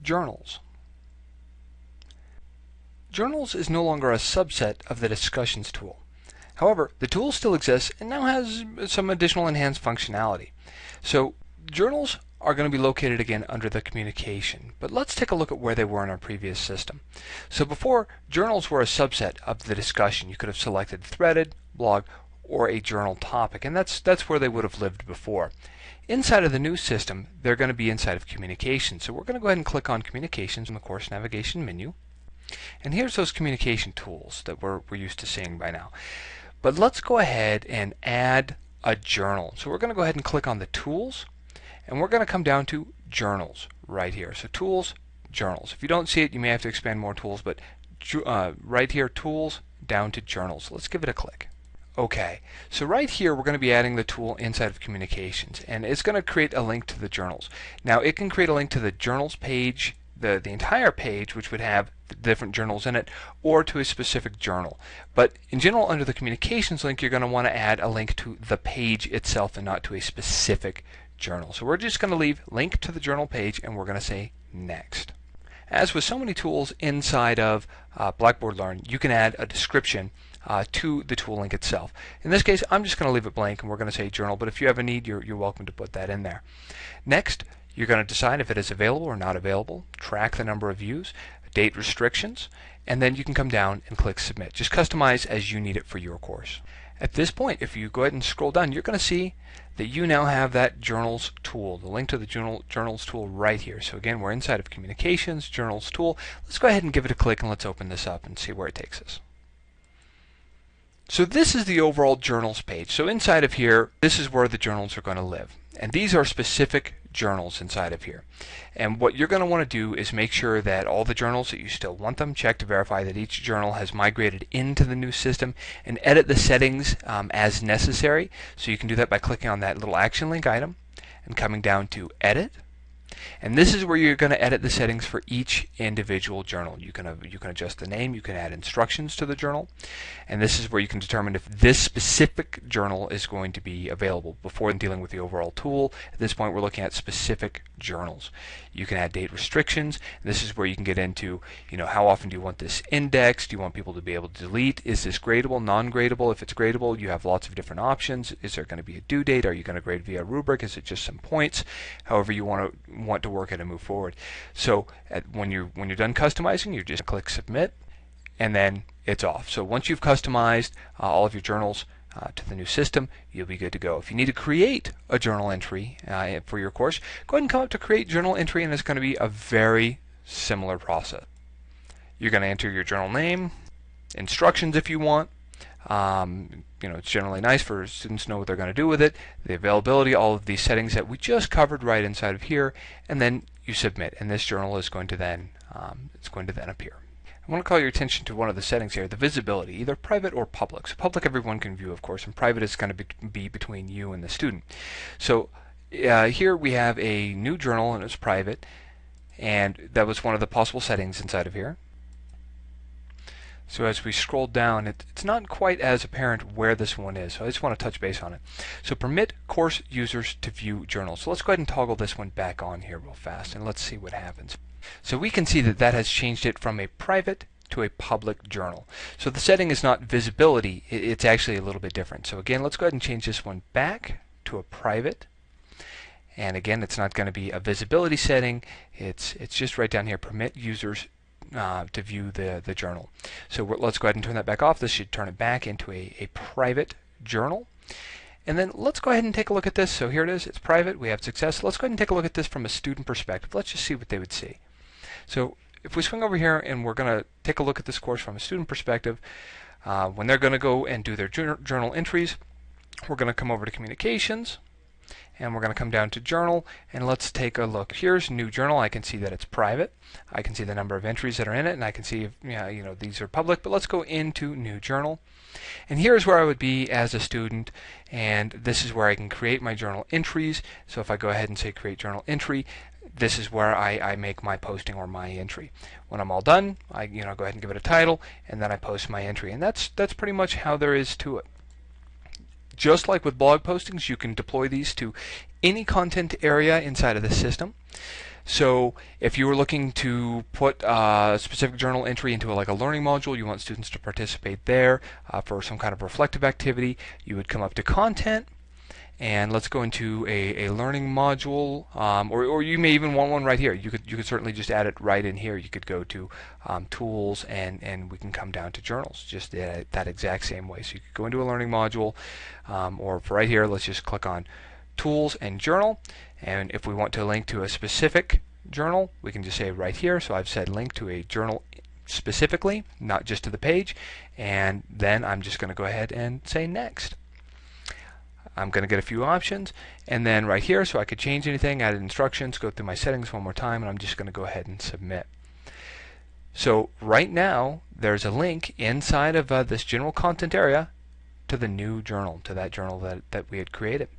Journals. Journals is no longer a subset of the Discussions tool. However, the tool still exists and now has some additional enhanced functionality. So journals are going to be located again under the communication, but let's take a look at where they were in our previous system. So before, journals were a subset of the discussion. You could have selected threaded, blog, or a journal topic, and that's where they would have lived before. Inside of the new system, they're going to be inside of communications. So we're going to go ahead and click on communications in the course navigation menu. And here's those communication tools that we're used to seeing by now. But let's go ahead and add a journal. So we're going to go ahead and click on the tools, and we're going to come down to journals right here. So tools, journals. If you don't see it, you may have to expand more tools, but right here, tools, down to journals. Let's give it a click. Okay, so right here we're going to be adding the tool inside of communications, and it's going to create a link to the journals. Now it can create a link to the journals page, the entire page, which would have the different journals in it, or to a specific journal. But in general, under the communications link, you're going to want to add a link to the page itself and not to a specific journal. So we're just going to leave link to the journal page, and we're going to say next. As with so many tools inside of Blackboard Learn, you can add a description to the tool link itself. In this case, I'm just going to leave it blank, and we're going to say journal, but if you have a need, you're welcome to put that in there. Next, you're going to decide if it is available or not available, track the number of views, date restrictions, and then you can come down and click submit. Just customize as you need it for your course. At this point, if you go ahead and scroll down, you're going to see that you now have that journals tool, the link to the journals tool right here. So again, we're inside of communications, journals tool. Let's go ahead and give it a click, and let's open this up and see where it takes us. So this is the overall journals page. So inside of here, this is where the journals are going to live. And these are specific journals inside of here. And what you're going to want to do is make sure that all the journals that you still want them, check to verify that each journal has migrated into the new system, and edit the settings as necessary. So you can do that by clicking on that little action link item and coming down to edit. And this is where you're going to edit the settings for each individual journal. You can adjust the name, you can add instructions to the journal, and this is where you can determine if this specific journal is going to be available. Before dealing with the overall tool, at this point we're looking at specific journals. You can add date restrictions. This is where you can get into, how often do you want this indexed? Do you want people to be able to delete? Is this gradable, non-gradable? If it's gradable, you have lots of different options. Is there going to be a due date? Are you going to grade via rubric? Is it just some points? However you want to work it and move forward. So when you're done customizing, you just click submit, and then it's off. So once you've customized all of your journals to the new system, you'll be good to go. If you need to create a journal entry for your course, go ahead and come up to create journal entry, and it's going to be a very similar process. You're going to enter your journal name, instructions if you want. It's generally nice for students to know what they're going to do with it, the availability, all of these settings that we just covered right inside of here, and then you submit, and this journal is going to then appear. I want to call your attention to one of the settings here, the visibility, either private or public. So public everyone can view, of course, and private is going to be between you and the student. So here we have a new journal, and it's private, and that was one of the possible settings inside of here. So as we scroll down, it's not quite as apparent where this one is, so I just want to touch base on it. So permit course users to view journals. So let's go ahead and toggle this one back on here real fast, and let's see what happens. So we can see that has changed it from a private to a public journal. So the setting is not visibility, it's actually a little bit different. So again, let's go ahead and change this one back to a private. And again, it's not going to be a visibility setting, it's just right down here, permit users to view the journal. So let's go ahead and turn that back off. This should turn it back into a private journal. And then let's go ahead and take a look at this. So here it is, it's private, we have success. Let's go ahead and take a look at this from a student perspective. Let's just see what they would see. So if we swing over here and we're going to take a look at this course from a student perspective, when they're going to go and do their journal entries, we're going to come over to communications, and we're going to come down to journal, and let's take a look. Here's new journal. I can see that it's private. I can see the number of entries that are in it, and I can see if these are public. But let's go into new journal, and here's where I would be as a student, and this is where I can create my journal entries. So if I go ahead and say create journal entry, this is where I make my posting or my entry. When I'm all done, I go ahead and give it a title, and then I post my entry, and that's pretty much how there is to it. Just like with blog postings, you can deploy these to any content area inside of the system. So if you were looking to put a specific journal entry into like a learning module, you want students to participate there for some kind of reflective activity, you would come up to Content, and let's go into a learning module, or you may even want one right here. You could certainly just add it right in here. You could go to Tools, and we can come down to Journals, just that exact same way. So you could go into a learning module, or for right here, let's just click on Tools and Journal, and if we want to link to a specific journal, we can just say right here. So I've said link to a journal specifically, not just to the page, and then I'm just going to go ahead and say next. I'm going to get a few options, and then right here, so I could change anything, add instructions, go through my settings one more time, and I'm just going to go ahead and submit. So right now, there's a link inside of this general content area to the new journal, to that journal that we had created.